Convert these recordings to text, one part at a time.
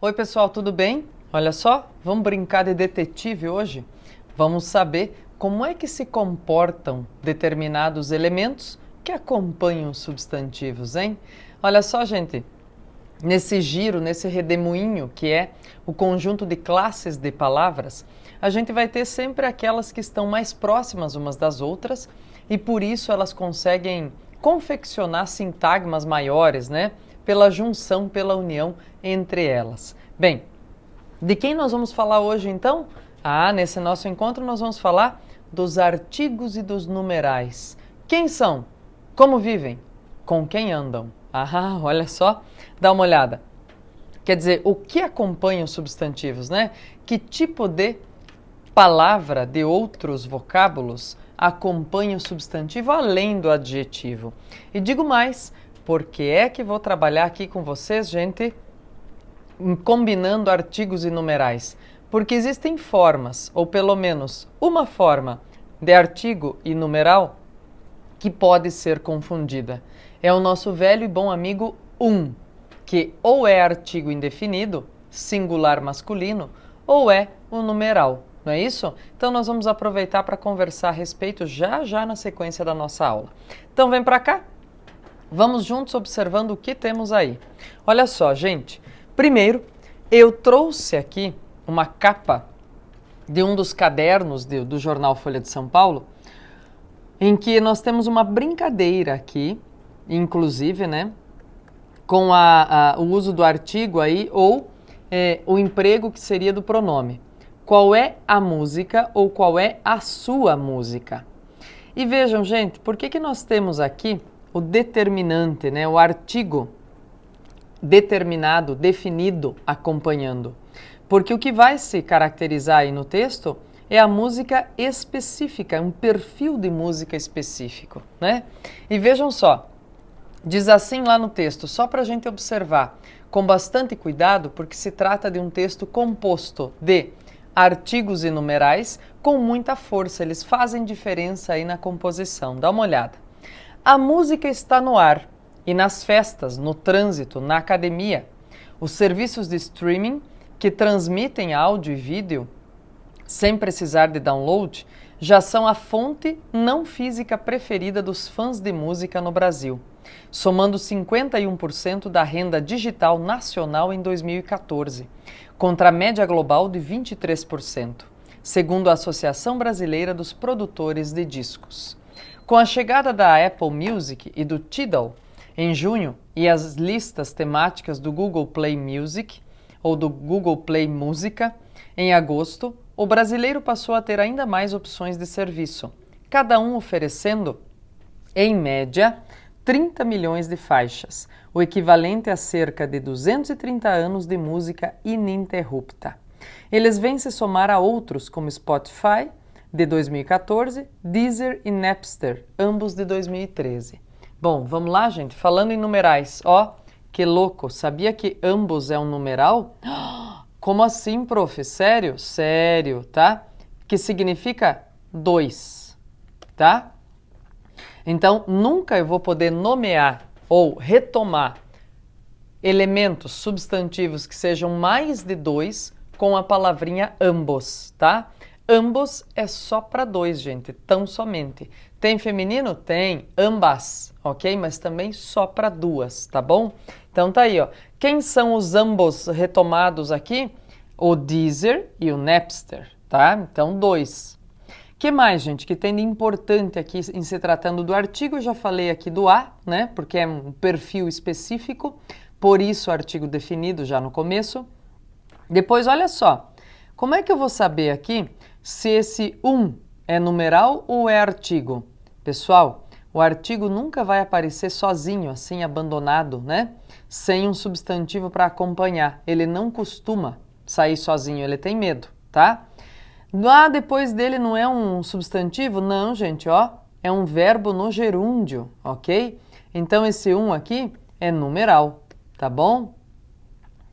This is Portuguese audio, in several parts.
Oi pessoal, tudo bem? Olha só, vamos brincar de detetive hoje? Vamos saber como é que se comportam determinados elementos que acompanham os substantivos, hein? Olha só, gente, nesse giro, nesse redemoinho que é o conjunto de classes de palavras, a gente vai ter sempre aquelas que estão mais próximas umas das outras e por isso elas conseguem confeccionar sintagmas maiores, né? Pela junção, pela união entre elas. Bem, de quem nós vamos falar hoje então? Nesse nosso encontro nós vamos falar dos artigos e dos numerais. Quem são? Como vivem? Com quem andam? Olha só, dá uma olhada. Quer dizer, o que acompanha os substantivos, né? Que tipo de palavra, de outros vocábulos, acompanha o substantivo além do adjetivo? E digo mais, porque é que vou trabalhar aqui com vocês, gente, combinando artigos e numerais? Porque existem formas, ou pelo menos uma forma de artigo e numeral que pode ser confundida. É o nosso velho e bom amigo que ou é artigo indefinido, singular masculino, ou é o numeral, não é isso? Então nós vamos aproveitar para conversar a respeito já na sequência da nossa aula. Então vem para cá, vamos juntos observando o que temos aí. Olha só, gente, primeiro eu trouxe aqui uma capa de um dos cadernos do jornal Folha de São Paulo, em que nós temos uma brincadeira aqui, inclusive, né, com o uso do artigo aí, ou o emprego que seria do pronome. Qual é a música ou qual é a sua música? E vejam, gente, por que nós temos aqui o determinante, né, o artigo determinado, definido, acompanhando? Porque o que vai se caracterizar aí no texto é a música específica, um perfil de música específico, né? E vejam só, diz assim lá no texto, só para a gente observar com bastante cuidado, porque se trata de um texto composto de artigos e numerais com muita força, eles fazem diferença aí na composição. Dá uma olhada. A música está no ar e nas festas, no trânsito, na academia. Os serviços de streaming que transmitem áudio e vídeo sem precisar de download já são a fonte não física preferida dos fãs de música no Brasil, somando 51% da renda digital nacional em 2014, contra a média global de 23%, segundo a Associação Brasileira dos Produtores de Discos. Com a chegada da Apple Music e do Tidal em junho e as listas temáticas do Google Play Music ou do Google Play Música em agosto, o brasileiro passou a ter ainda mais opções de serviço, cada um oferecendo, em média, 30 milhões de faixas, o equivalente a cerca de 230 anos de música ininterrupta. Eles vêm se somar a outros como Spotify, de 2014, Deezer e Napster, ambos de 2013. Bom, vamos lá, gente? Falando em numerais, que louco, sabia que ambos é um numeral? Como assim, prof? Sério? Sério, tá? Que significa 2, tá? Então, nunca eu vou poder nomear ou retomar elementos substantivos que sejam mais de 2 com a palavrinha ambos, tá? Ambos é só para 2, gente, tão somente. Tem feminino? Tem, ambas, ok? Mas também só para 2, tá bom? Então tá aí, Quem são os ambos retomados aqui? O Deezer e o Napster, tá? Então 2. Que mais, gente, que tem de importante aqui em se tratando do artigo? Eu já falei aqui do né? Porque é um perfil específico, por isso o artigo definido já no começo. Depois, olha só, como é que eu vou saber aqui se esse é numeral ou é artigo? Pessoal, o artigo nunca vai aparecer sozinho, assim, abandonado, né? Sem um substantivo para acompanhar. Ele não costuma sair sozinho, ele tem medo, tá? Depois dele não é um substantivo? Não, gente, é um verbo no gerúndio, ok? Então esse aqui é numeral, tá bom?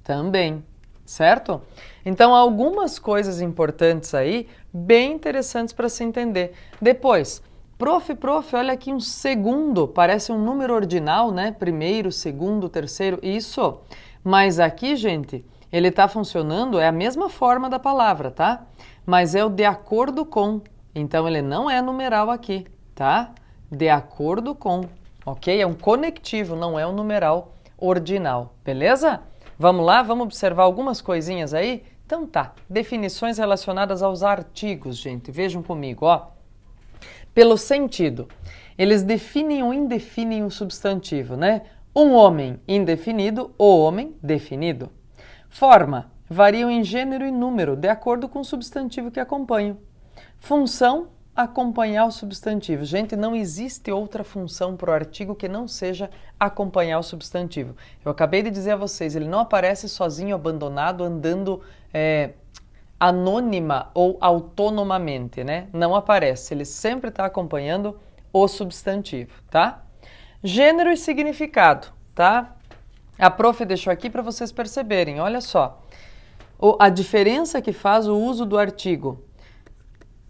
Também, certo? Então algumas coisas importantes aí, bem interessantes para se entender. Depois, prof, olha aqui um segundo, parece um número ordinal, né? Primeiro, segundo, terceiro, isso. Mas aqui, gente, ele está funcionando, é a mesma forma da palavra, tá? Mas é o de acordo com. Então, ele não é numeral aqui, tá? De acordo com, ok? É um conectivo, não é um numeral ordinal, beleza? Vamos lá? Vamos observar algumas coisinhas aí? Então tá, definições relacionadas aos artigos, gente. Vejam comigo, ó. Pelo sentido, eles definem ou indefinem o substantivo, né? Um homem indefinido, o homem definido. Forma, variam em gênero e número, de acordo com o substantivo que acompanham. Função, acompanhar o substantivo. Gente, não existe outra função para o artigo que não seja acompanhar o substantivo. Eu acabei de dizer a vocês, ele não aparece sozinho, abandonado, andando anônima ou autonomamente, né? Não aparece, ele sempre está acompanhando o substantivo, tá? Gênero e significado, tá? A prof deixou aqui para vocês perceberem, olha só. A diferença que faz o uso do artigo.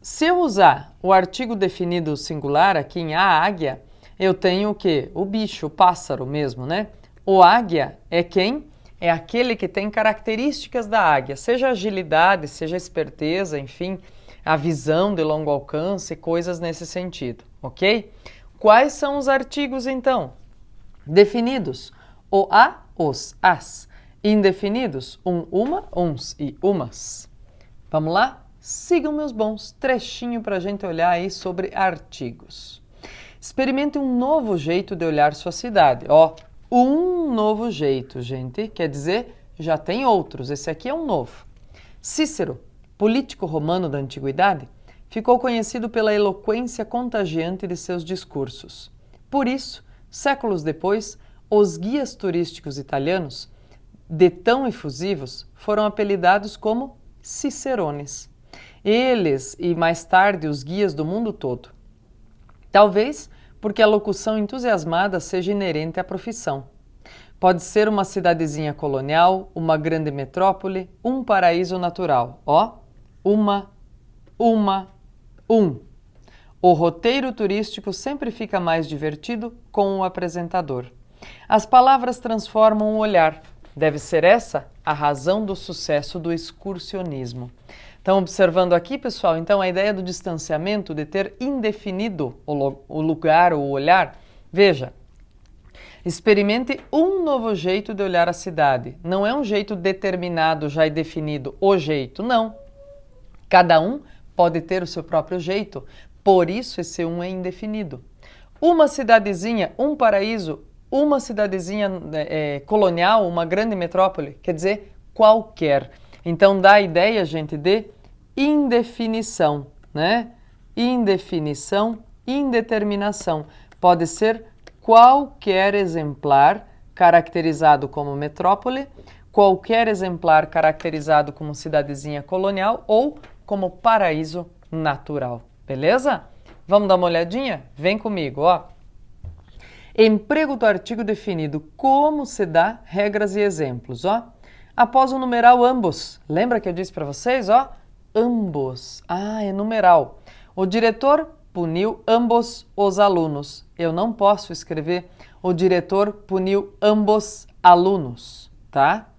Se eu usar o artigo definido singular aqui em a águia, eu tenho o quê? O bicho, o pássaro mesmo, né? O águia é quem? É aquele que tem características da águia, seja agilidade, seja esperteza, enfim, a visão de longo alcance, coisas nesse sentido, ok? Quais são os artigos, então? Definidos, o a, os, as. Indefinidos, uma, uns e umas. Vamos lá? Sigam meus bons, trechinho para a gente olhar aí sobre artigos. Experimente um novo jeito de olhar sua cidade. Ó, um novo jeito, gente, quer dizer, já tem outros, esse aqui é um novo. Cícero, político romano da antiguidade, ficou conhecido pela eloquência contagiante de seus discursos. Por isso, séculos depois, os guias turísticos italianos, de tão efusivos, foram apelidados como cicerones. Eles e mais tarde os guias do mundo todo. Talvez porque a locução entusiasmada seja inerente à profissão. Pode ser uma cidadezinha colonial, uma grande metrópole, um paraíso natural. Ó, um. O roteiro turístico sempre fica mais divertido com o apresentador. As palavras transformam o olhar. Deve ser essa a razão do sucesso do excursionismo. Estão observando aqui, pessoal? Então, a ideia do distanciamento, de ter indefinido o lugar, o olhar. Veja, experimente um novo jeito de olhar a cidade. Não é um jeito determinado, já definido, o jeito, não. Cada um pode ter o seu próprio jeito, por isso esse um é indefinido. Uma cidadezinha, um paraíso, uma cidadezinha colonial, uma grande metrópole, quer dizer, qualquer. Então dá a ideia, gente, de indefinição, né? Indefinição, indeterminação. Pode ser qualquer exemplar caracterizado como metrópole, qualquer exemplar caracterizado como cidadezinha colonial ou como paraíso natural. Beleza? Vamos dar uma olhadinha? Vem comigo, ó. Emprego do artigo definido. Como se dá? Regras e exemplos, ó. Após o numeral ambos. Lembra que eu disse para vocês, ó? Ambos. Ah, é numeral. O diretor puniu ambos os alunos. Eu não posso escrever o diretor puniu ambos alunos, tá?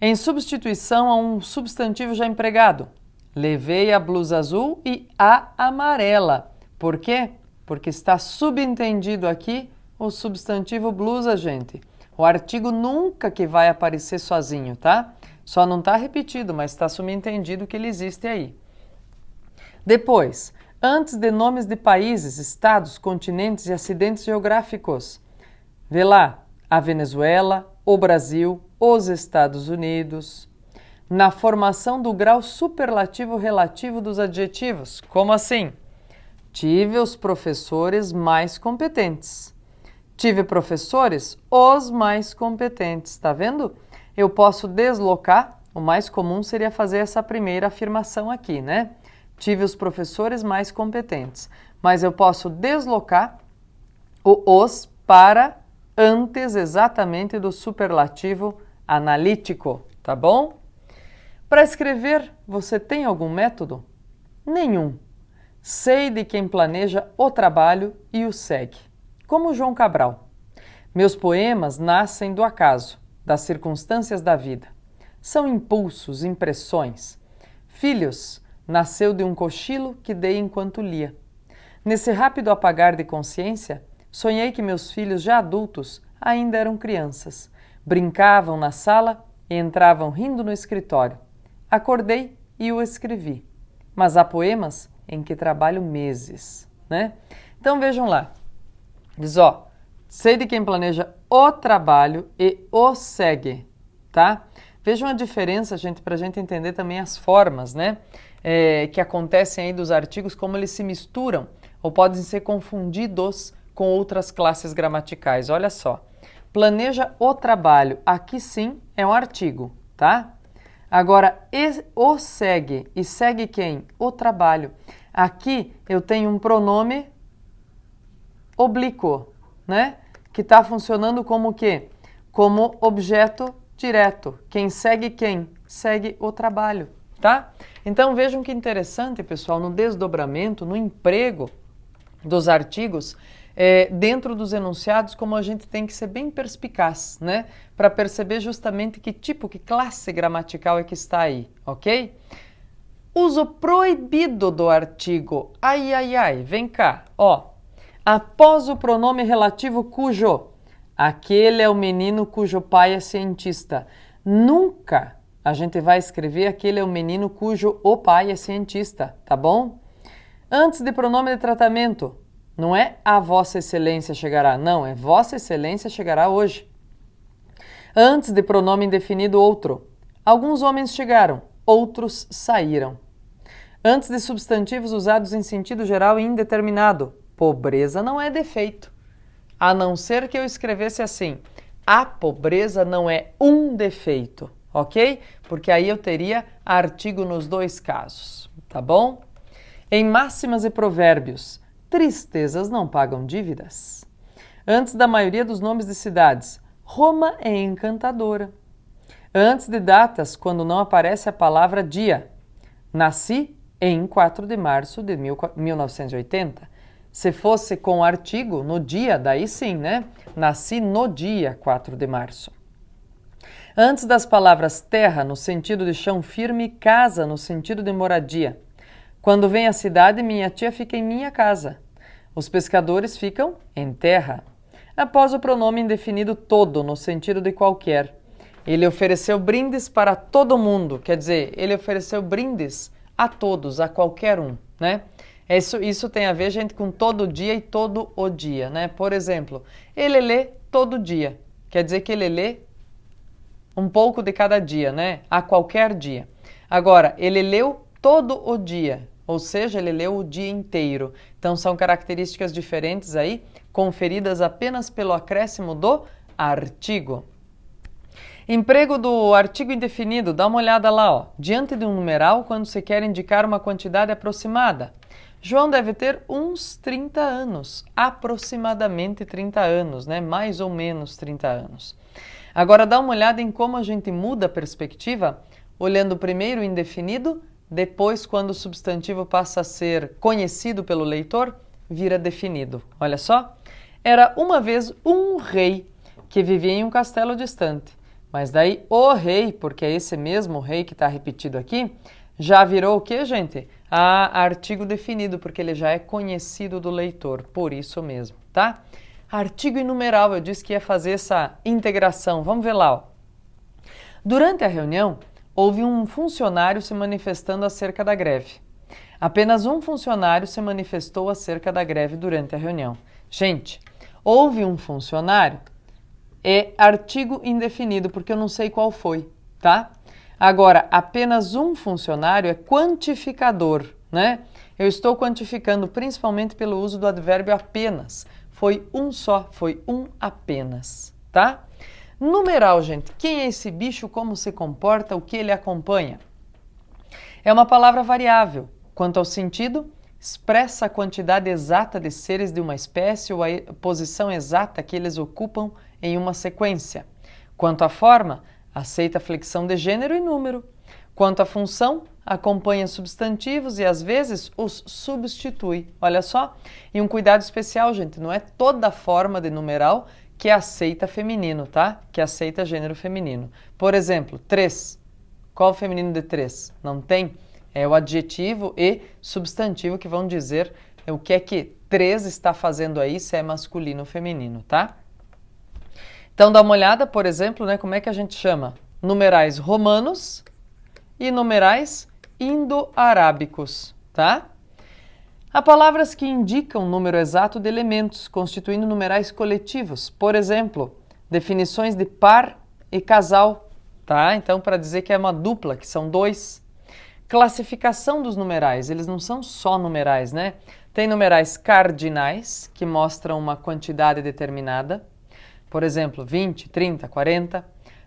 Em substituição a um substantivo já empregado. Levei a blusa azul e a amarela. Por quê? Porque está subentendido aqui o substantivo blusa, gente. O artigo nunca que vai aparecer sozinho, tá? Só não está repetido, mas está subentendido que ele existe aí. Depois, antes de nomes de países, estados, continentes e acidentes geográficos. Vê lá, a Venezuela, o Brasil, os Estados Unidos. Na formação do grau superlativo relativo dos adjetivos. Como assim? Tive os professores mais competentes. Tive professores os mais competentes, tá vendo? Eu posso deslocar, o mais comum seria fazer essa primeira afirmação aqui, né? Tive os professores mais competentes. Mas eu posso deslocar o os para antes exatamente do superlativo analítico, tá bom? Para escrever, você tem algum método? Nenhum. Sei de quem planeja o trabalho e o segue. Como João Cabral. Meus poemas nascem do acaso, das circunstâncias da vida. são impulsos, impressões. Filhos, nasceu de um cochilo que dei enquanto lia. Nesse rápido apagar de consciência, sonhei que meus filhos já adultos ainda eram crianças. Brincavam na sala e entravam rindo no escritório. Acordei e o escrevi. Mas há poemas em que trabalho meses, né? Então vejam lá. Diz, ó, sei de quem planeja o trabalho e o segue, tá? Vejam a diferença, gente, para a gente entender também as formas, né? Que acontecem aí dos artigos, como eles se misturam ou podem ser confundidos com outras classes gramaticais. Olha só. Planeja o trabalho. Aqui sim é um artigo, tá? Agora, o segue. E segue quem? O trabalho. Aqui eu tenho um pronome oblíquo, né? Que está funcionando como o quê? Como objeto direto. Quem segue quem? Segue o trabalho, tá? Então vejam que interessante, pessoal, no desdobramento, no emprego dos artigos, dentro dos enunciados, como a gente tem que ser bem perspicaz, né? Para perceber justamente que tipo, que classe gramatical é que está aí, ok? Uso proibido do artigo. Ai, ai, ai, vem cá, ó. Após o pronome relativo cujo, aquele é o menino cujo pai é cientista. Nunca a gente vai escrever aquele é o menino cujo o pai é cientista, tá bom? Antes de pronome de tratamento, não é a Vossa Excelência chegará, não, é Vossa Excelência chegará hoje. Antes de pronome indefinido outro, alguns homens chegaram, outros saíram. Antes de substantivos usados em sentido geral e indeterminado, pobreza não é defeito. A não ser que eu escrevesse assim, a pobreza não é um defeito, ok? Porque aí eu teria artigo nos dois casos, tá bom? Em máximas e provérbios, tristezas não pagam dívidas. Antes da maioria dos nomes de cidades, Roma é encantadora. Antes de datas, quando não aparece a palavra dia, nasci em 4 de março de 1980. Se fosse com artigo, no dia, daí sim, né? Nasci no dia 4 de março. Antes das palavras terra, no sentido de chão firme, e casa, no sentido de moradia. Quando vem a cidade, minha tia fica em minha casa. Os pescadores ficam em terra. Após o pronome indefinido todo, no sentido de qualquer. Ele ofereceu brindes para todo mundo, quer dizer, ele ofereceu brindes a todos, a qualquer um, né? Isso tem a ver, gente, com todo dia e todo o dia, né? Por exemplo, ele lê todo dia, quer dizer que ele lê um pouco de cada dia, né? A qualquer dia. Agora, ele leu todo o dia, ou seja, ele leu o dia inteiro. Então, são características diferentes aí, conferidas apenas pelo acréscimo do artigo. Emprego do artigo indefinido, dá uma olhada lá, ó. Diante de um numeral, quando se quer indicar uma quantidade aproximada. João deve ter uns 30 anos, aproximadamente 30 anos, né? Mais ou menos 30 anos. Agora dá uma olhada em como a gente muda a perspectiva, olhando primeiro o indefinido, depois, quando o substantivo passa a ser conhecido pelo leitor, vira definido. Olha só. Era uma vez um rei que vivia em um castelo distante. Mas daí o rei, porque é esse mesmo rei que está repetido aqui, já virou o quê, gente? Artigo definido, porque ele já é conhecido do leitor, por isso mesmo, tá? Artigo e numeral, eu disse que ia fazer essa integração. Vamos ver lá, ó. Durante a reunião, houve um funcionário se manifestando acerca da greve. Apenas um funcionário se manifestou acerca da greve durante a reunião. Gente, houve um funcionário, é artigo indefinido, porque eu não sei qual foi, tá? Agora, apenas um funcionário é quantificador, né? Eu estou quantificando principalmente pelo uso do advérbio apenas. Foi um só, foi um apenas, tá? Numeral, gente. Quem é esse bicho, como se comporta, o que ele acompanha? É uma palavra variável. Quanto ao sentido, expressa a quantidade exata de seres de uma espécie ou a posição exata que eles ocupam em uma sequência. Quanto à forma, aceita a flexão de gênero e número. Quanto à função, acompanha substantivos e às vezes os substitui. Olha só. E um cuidado especial, gente, não é toda forma de numeral que aceita feminino, tá? Que aceita gênero feminino. Por exemplo, 3, Qual o feminino de 3? Não tem. É o adjetivo e substantivo que vão dizer o que é que 3 está fazendo aí, se é masculino ou feminino, tá? Então dá uma olhada, por exemplo, né, como é que a gente chama numerais romanos e numerais indo-arábicos, tá? Há palavras que indicam o número exato de elementos, constituindo numerais coletivos. Por exemplo, definições de par e casal, tá? Então, para dizer que é uma dupla, que são 2. Classificação dos numerais, eles não são só numerais, né? Tem numerais cardinais, que mostram uma quantidade determinada. Por exemplo, 20, 30, 40.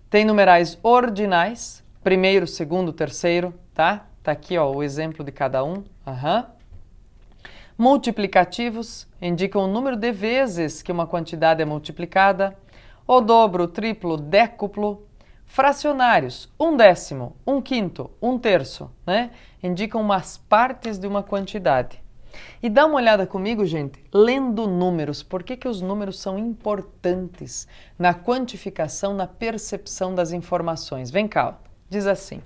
Tem numerais ordinais, primeiro, segundo, terceiro, tá? Tá aqui, ó, o exemplo de cada um. Multiplicativos indicam o número de vezes que uma quantidade é multiplicada. O dobro, o triplo, o décuplo. Fracionários, 1/10, 1/5, 1/3, né? Indicam umas partes de uma quantidade. E dá uma olhada comigo, gente, lendo números. Por que os números são importantes na quantificação, na percepção das informações? Vem cá, ó. Diz assim: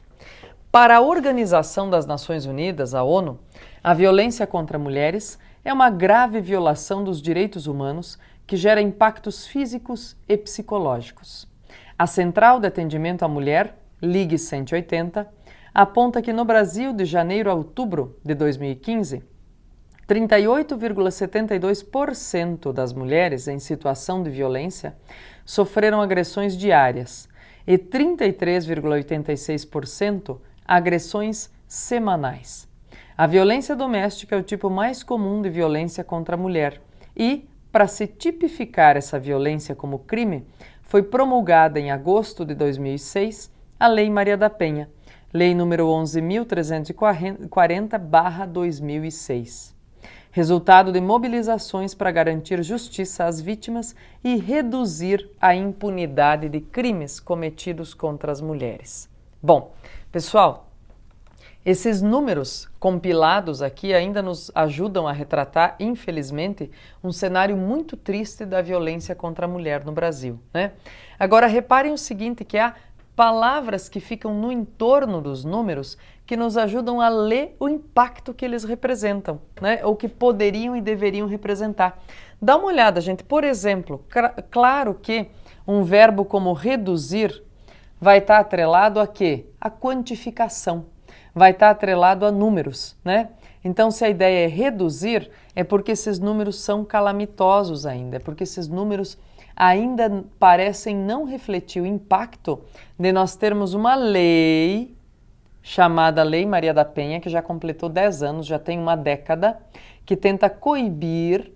para a Organização das Nações Unidas, a ONU, a violência contra mulheres é uma grave violação dos direitos humanos que gera impactos físicos e psicológicos. A Central de Atendimento à Mulher, Ligue 180, aponta que no Brasil, de janeiro a outubro de 2015, 38,72% das mulheres em situação de violência sofreram agressões diárias e 33,86% agressões semanais. A violência doméstica é o tipo mais comum de violência contra a mulher e, para se tipificar essa violência como crime, foi promulgada em agosto de 2006 a Lei Maria da Penha, Lei nº 11.340/2006. Resultado de mobilizações para garantir justiça às vítimas e reduzir a impunidade de crimes cometidos contra as mulheres. Bom, pessoal, esses números compilados aqui ainda nos ajudam a retratar, infelizmente, um cenário muito triste da violência contra a mulher no Brasil, né? Agora, reparem o seguinte, que há palavras que ficam no entorno dos números que nos ajudam a ler o impacto que eles representam, né? Ou que poderiam e deveriam representar. Dá uma olhada, gente. Por exemplo, claro que um verbo como reduzir vai estar atrelado a quê? A quantificação. Vai estar atrelado a números, né? Então, se a ideia é reduzir, é porque esses números são calamitosos ainda, é porque esses números ainda parecem não refletir o impacto de nós termos uma lei chamada Lei Maria da Penha, que já completou 10 anos, já tem uma década, que tenta coibir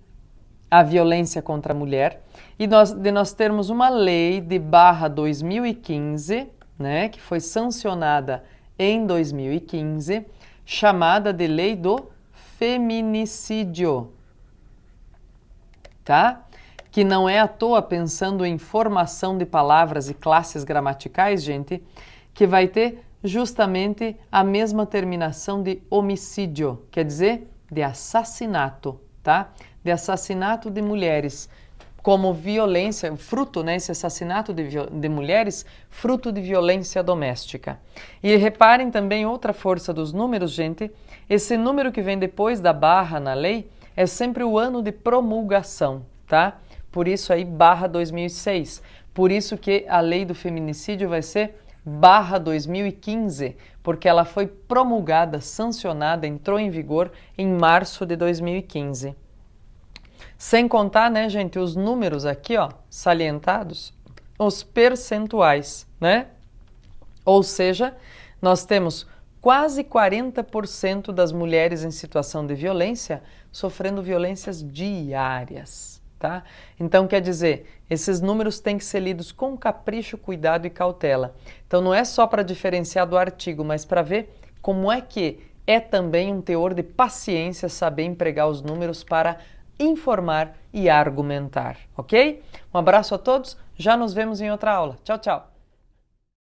a violência contra a mulher, e de nós termos uma lei de /2015, né, que foi sancionada em 2015, chamada de Lei do Feminicídio, tá? Que não é à toa, pensando em formação de palavras e classes gramaticais, gente, que vai ter justamente a mesma terminação de homicídio, quer dizer, de assassinato, tá? De assassinato de mulheres, como violência, fruto, né, esse assassinato de mulheres, fruto de violência doméstica. E reparem também outra força dos números, gente, esse número que vem depois da barra na lei é sempre o ano de promulgação, tá? Por isso aí, /2006. Por isso que a lei do feminicídio vai ser /2015, porque ela foi promulgada, sancionada, entrou em vigor em março de 2015. Sem contar, né, gente, os números aqui, ó, salientados, os percentuais, né? Ou seja, nós temos quase 40% das mulheres em situação de violência sofrendo violências diárias, tá? Então, quer dizer, esses números têm que ser lidos com capricho, cuidado e cautela. Então, não é só para diferenciar do artigo, mas para ver como é que é também um teor de paciência saber empregar os números para informar e argumentar, ok? Um abraço a todos, já nos vemos em outra aula. Tchau, tchau!